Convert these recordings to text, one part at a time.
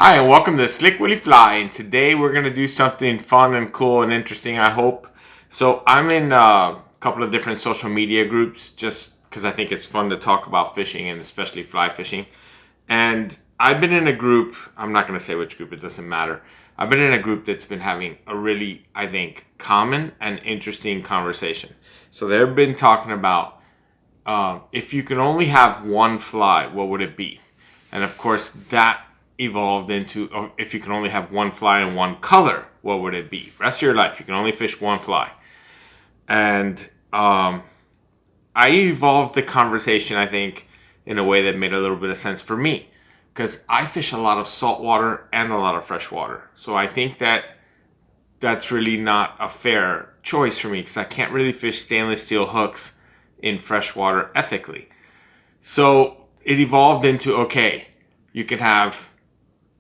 Hi and welcome to Slick Willy Fly, and today we're going to do something fun and cool and interesting, I hope. So I'm in a couple of different social media groups just because I think it's fun to talk about fishing and especially fly fishing. And I've been in a group, I'm not going to say which group, it doesn't matter. I've been in a group that's been having a really, I think, common and interesting conversation. So they've been talking about if you can only have one fly, what would it be? And of course that evolved into if you can only have one fly in one color, what would it be? Rest of your life, you can only fish one fly. And I evolved the conversation, I think, in a way that made a little bit of sense for me. Because I fish a lot of saltwater and a lot of freshwater. So I think that that's really not a fair choice for me because I can't really fish stainless steel hooks in freshwater ethically. So it evolved into, okay, you can have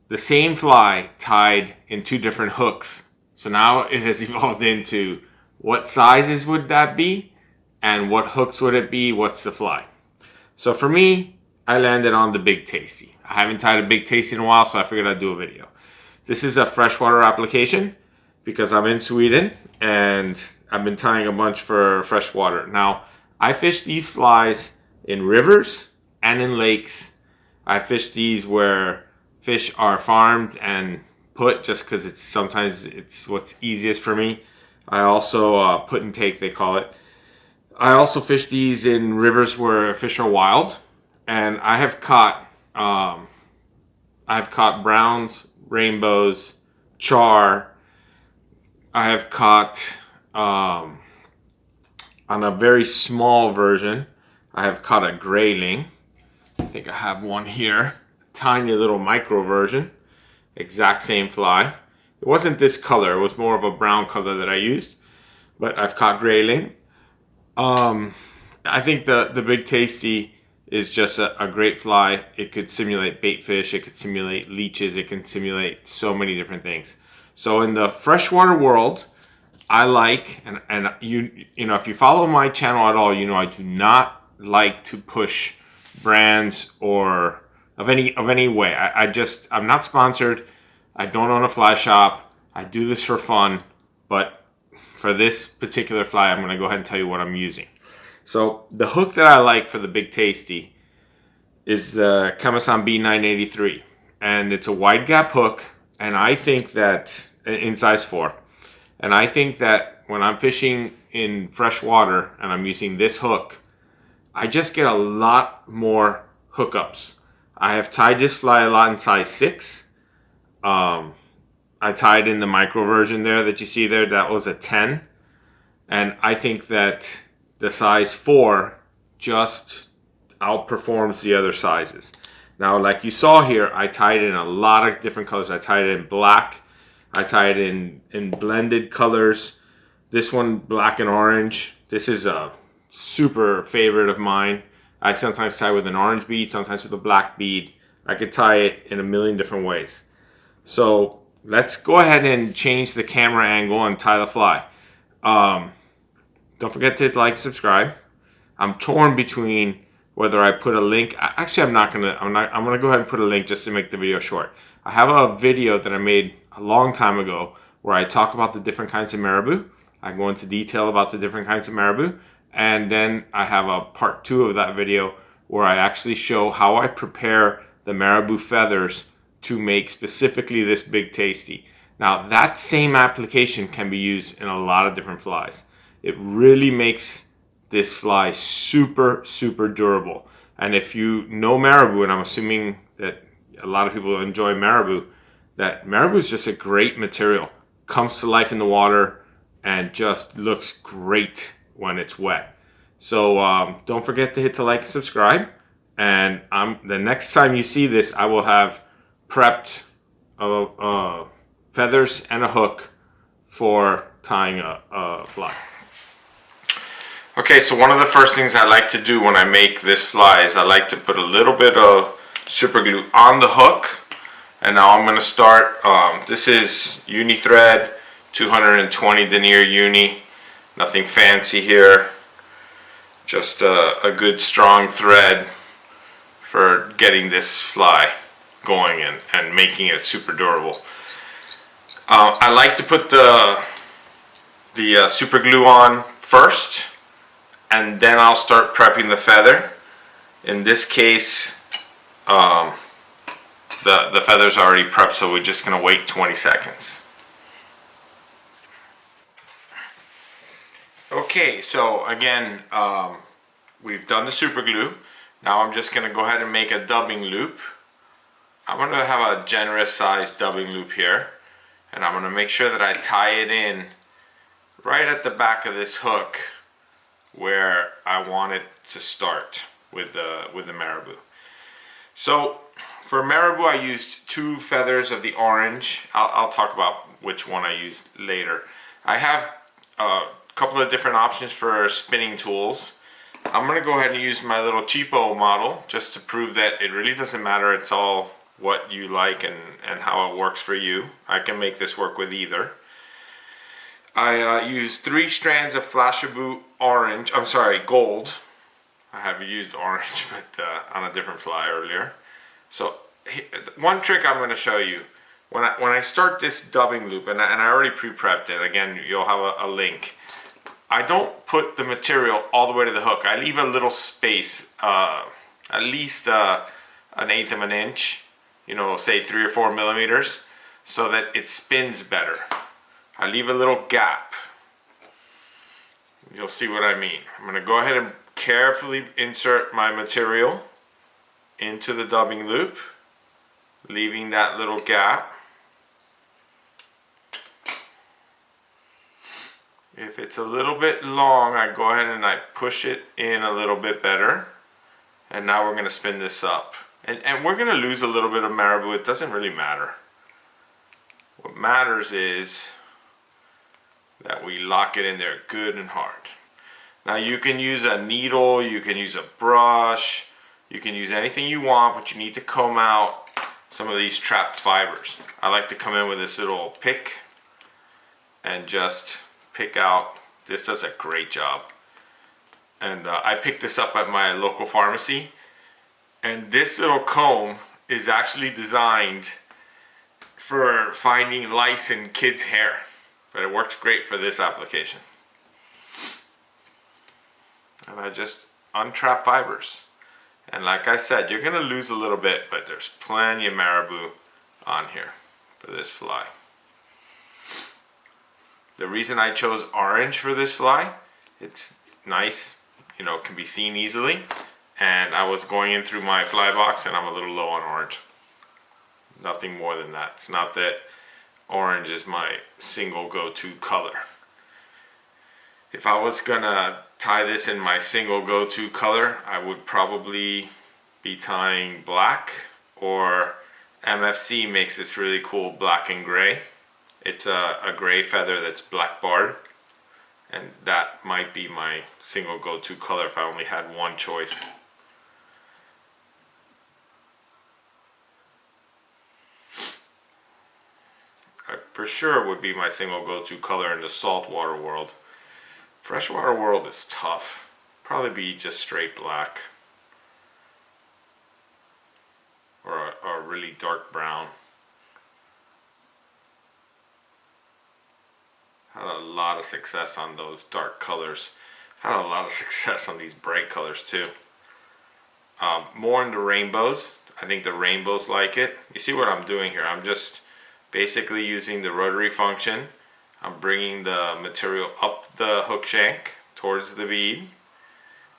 the same fly tied in two different hooks. So now it has evolved into what sizes would that be and what hooks would it be, what's the fly. So for me, I landed on the Big Tasty. I haven't tied a Big Tasty in a while, so I figured I'd do a video. This is a freshwater application because I'm in Sweden and I've been tying a bunch for freshwater. Now, I fish these flies in rivers and in lakes. I fish these where fish are farmed and put just because sometimes it's what's easiest for me. I also put and take, they call it. I also fish these in rivers where fish are wild, and I have caught browns, rainbows, char. I have caught on a very small version. I have caught a grayling. I think I have one here. Tiny little micro version, exact same fly. It wasn't this color, it was more of a brown color that I used, but I've caught grayling. I think the Big Tasty is just a great fly. It could simulate bait fish, it could simulate leeches, it can simulate so many different things. So in the freshwater world, I like, and you know, if you follow my channel at all, you know I do not like to push brands or of any way. I'm not sponsored. I don't own a fly shop. I do this for fun, but for this particular fly, I'm going to go ahead and tell you what I'm using. So the hook that I like for the Big Tasty is the Kamasan B983, and it's a wide gap hook, and I think that in size 4, and I think that when I'm fishing in fresh water and I'm using this hook, I just get a lot more hookups. I have tied this fly a lot in size 6. I tied in the micro version there that you see there. That was a 10. And I think that the size 4 just outperforms the other sizes. Now, like you saw here, I tied in a lot of different colors. I tied it in black. I tied it in blended colors. This one, black and orange. This is a super favorite of mine. I sometimes tie with an orange bead, sometimes with a black bead. I could tie it in a million different ways. So let's go ahead and change the camera angle and tie the fly. Don't forget to like, subscribe. I'm torn between whether I put a link. Actually, I'm gonna go ahead and put a link just to make the video short. I have a video that I made a long time ago where I talk about the different kinds of marabou. I go into detail about the different kinds of marabou. And then I have a part 2 of that video where I actually show how I prepare the marabou feathers to make specifically this Big Tasty. Now that same application can be used in a lot of different flies. It really makes this fly super, super durable. And if you know marabou, and I'm assuming that a lot of people enjoy marabou, that marabou is just a great material. Comes to life in the water and just looks great when it's wet. So don't forget to hit the like and subscribe. And the next time you see this, I will have prepped feathers and a hook for tying a fly. Okay, so one of the first things I like to do when I make this fly is I like to put a little bit of super glue on the hook. And now I'm going to start, this is uni thread, 220 denier uni. Nothing fancy here, just a good strong thread for getting this fly going and making it super durable. I like to put the super glue on first, and then I'll start prepping the feather. In this case, the feather's already prepped, so we're just gonna wait 20 seconds. Okay, so again, we've done the super glue. Now I'm just gonna go ahead and make a dubbing loop. I'm gonna have a generous sized dubbing loop here, and I'm gonna make sure that I tie it in right at the back of this hook where I want it to start with the Marabou. So for Marabou, I used 2 feathers of the orange. I'll talk about which one I used later. I have a couple of different options for spinning tools. I'm gonna go ahead and use my little cheapo model just to prove that it really doesn't matter. It's all what you like and how it works for you. I can make this work with either. I used 3 strands of Flashabou gold. I have used orange, but on a different fly earlier. So one trick I'm going to show you, when I start this dubbing loop, and I already pre-prepped it, again, you'll have a link. I don't put the material all the way to the hook. I leave a little space, at least an 1/8 of an inch, you know, say 3 or 4 millimeters, so that it spins better. I leave a little gap. You'll see what I mean. I'm going to go ahead and carefully insert my material into the dubbing loop, leaving that little gap. If it's a little bit long, I go ahead and I push it in a little bit better. And now we're going to spin this up. And we're going to lose a little bit of Marabou. It doesn't really matter. What matters is that we lock it in there good and hard. Now you can use a needle, you can use a brush, you can use anything you want, but you need to comb out some of these trapped fibers. I like to come in with this little pick and just pick out. This does a great job. And I picked this up at my local pharmacy. And this little comb is actually designed for finding lice in kids' hair. But it works great for this application. And I just untrap fibers. And like I said, you're going to lose a little bit, but there's plenty of Marabou on here for this fly. The reason I chose orange for this fly, it's nice, you know, can be seen easily. And I was going in through my fly box and I'm a little low on orange. Nothing more than that. It's not that orange is my single go-to color. If I was gonna tie this in my single go-to color, I would probably be tying black, or MFC makes this really cool black and gray. It's a gray feather that's black barred, and that might be my single go-to color if I only had one choice. For sure would be my single go-to color in the saltwater world. Freshwater world is tough. Probably be just straight black. Or a really dark brown. Had a lot of success on those dark colors. Had a lot of success on these bright colors too. More into rainbows. I think the rainbows like it. You see what I'm doing here? I'm just basically using the rotary function. I'm bringing the material up the hook shank towards the bead,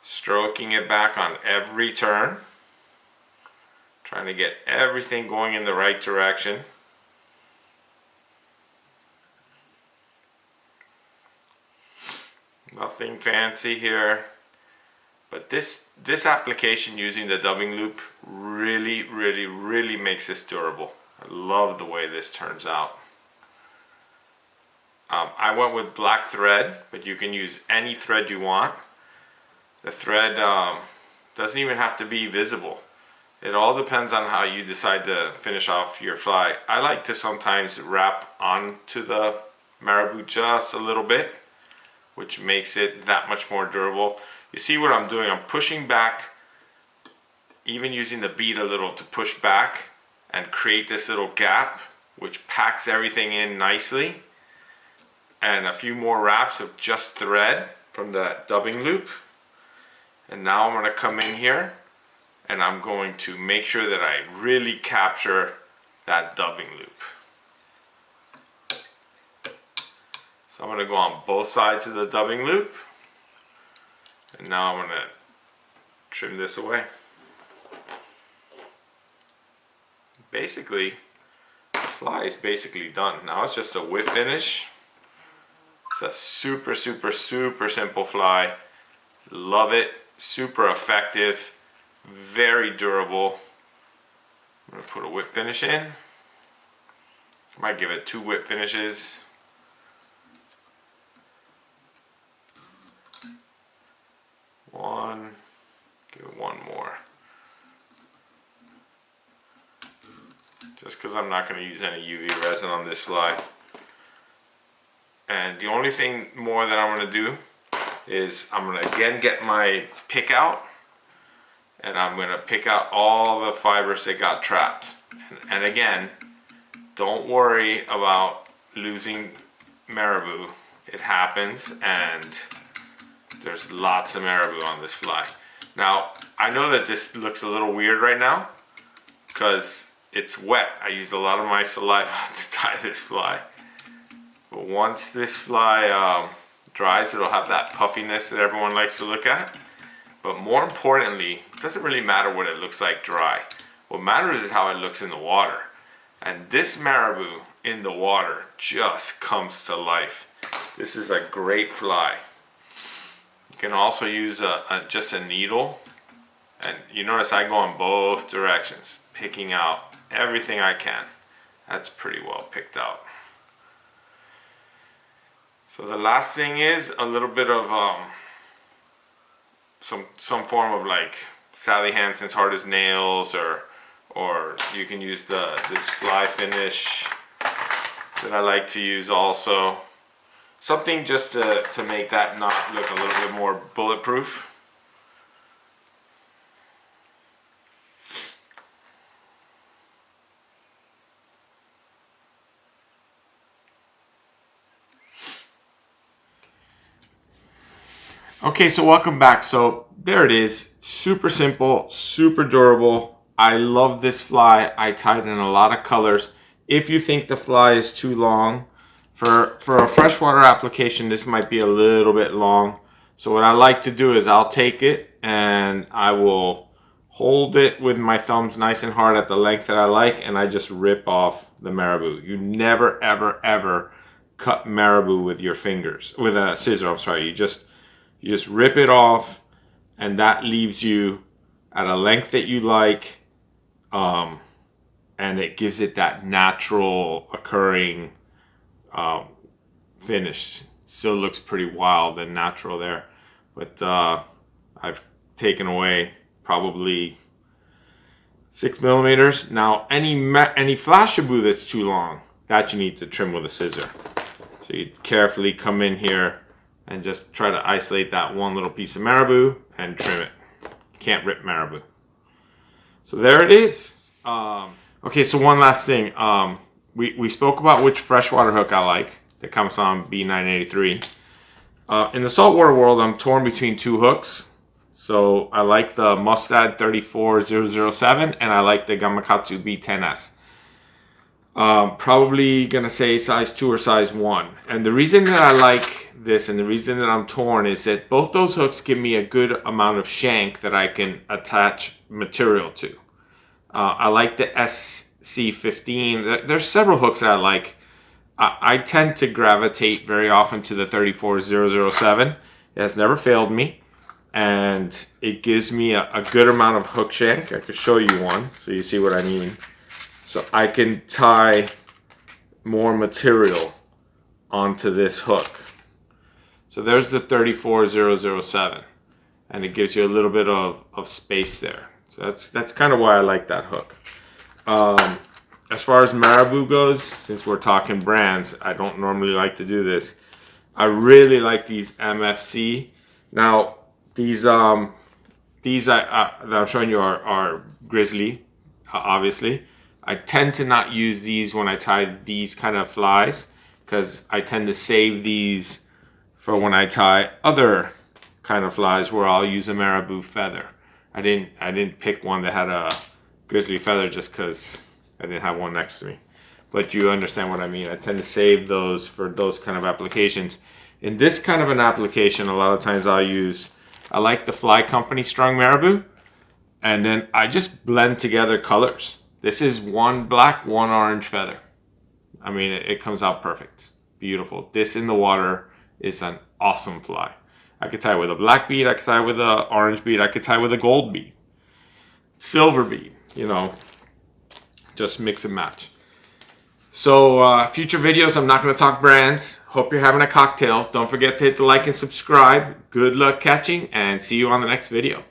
stroking it back on every turn, trying to get everything going in the right direction. Nothing fancy here, but this application using the dubbing loop really makes this durable. I love the way this turns out. I went with black thread, but you can use any thread you want. The thread doesn't even have to be visible. It all depends on how you decide to finish off your fly. I like to sometimes wrap onto the Marabou just a little bit, which makes it that much more durable. You see what I'm doing? I'm pushing back, even using the bead a little to push back, and create this little gap which packs everything in nicely. And a few more wraps of just thread from the dubbing loop. And now I'm going to come in here and I'm going to make sure that I really capture that dubbing loop. So I'm going to go on both sides of the dubbing loop. And now I'm going to trim this away. Basically, the fly is basically done. Now it's just a whip finish. It's a super simple fly. Love it. Super effective. Very durable. I'm going to put a whip finish in. I might give it 2 whip finishes. One. Give it 1 more. Just because I'm not going to use any UV resin on this fly. And the only thing more that I'm going to do is I'm going to again get my pick out, and I'm going to pick out all the fibers that got trapped. And again, don't worry about losing Marabou. It happens, and there's lots of Marabou on this fly. Now, I know that this looks a little weird right now because it's wet. I used a lot of my saliva to tie this fly. But once this fly dries, it'll have that puffiness that everyone likes to look at. But more importantly, it doesn't really matter what it looks like dry. What matters is how it looks in the water. And this Marabou in the water just comes to life. This is a great fly. You can also use just a needle. And you notice I go in both directions, picking out everything I can. That's pretty well picked out. So the last thing is a little bit of some form of like Sally Hansen's Hard as Nails, or you can use this fly finish that I like to use also. Something just to make that knot look a little bit more bulletproof. Okay, so welcome back. So there it is. Super simple, super durable. I love this fly. I tied in a lot of colors. If you think the fly is too long, for a freshwater application, this might be a little bit long. So what I like to do is I'll take it and I will hold it with my thumbs nice and hard at the length that I like, and I just rip off the Marabou. You never, ever, ever cut Marabou with your fingers, with a scissor, I'm sorry. You just rip it off, and that leaves you at a length that you like, and it gives it that natural occurring finish. Still looks pretty wild and natural there, but I've taken away probably 6 millimeters. Now any Flashabou that's too long, that you need to trim with a scissor. So you carefully come in here and just try to isolate that one little piece of Marabou and trim it. You can't rip Marabou. So there it is. Okay, so one last thing. We spoke about which freshwater hook I like, the Kamasan B983. In the saltwater world, I'm torn between 2 hooks. So I like the Mustad 34007 and I like the Gamakatsu B10S. Probably gonna say size 2 or size 1. And the reason that I like this and the reason that I'm torn is that both those hooks give me a good amount of shank that I can attach material to. I like the SC15. There's several hooks that I like. I tend to gravitate very often to the 34007. It has never failed me. And it gives me a good amount of hook shank. I could show you one so you see what I mean. So I can tie more material onto this hook. So there's the 34007, and it gives you a little bit of space there. So that's kind of why I like that hook. As far as Marabou goes, since we're talking brands, I don't normally like to do this. I really like these MFC. Now these that I'm showing you are grizzly, obviously. I tend to not use these when I tie these kind of flies because I tend to save these for when I tie other kind of flies where I'll use a Marabou feather. I didn't pick one that had a grizzly feather just because I didn't have one next to me. But you understand what I mean. I tend to save those for those kind of applications. In this kind of an application, a lot of times I like the Fly Company Strung Marabou, and then I just blend together colors. This is one black, one orange feather. I mean, it comes out perfect. Beautiful. This in the water is an awesome fly. I could tie with a black bead, I could tie with an orange bead, I could tie with a gold bead, silver bead, you know, just mix and match. So future videos, I'm not going to talk brands. Hope you're having a cocktail. Don't forget to hit the like and subscribe. Good luck catching, and see you on the next video.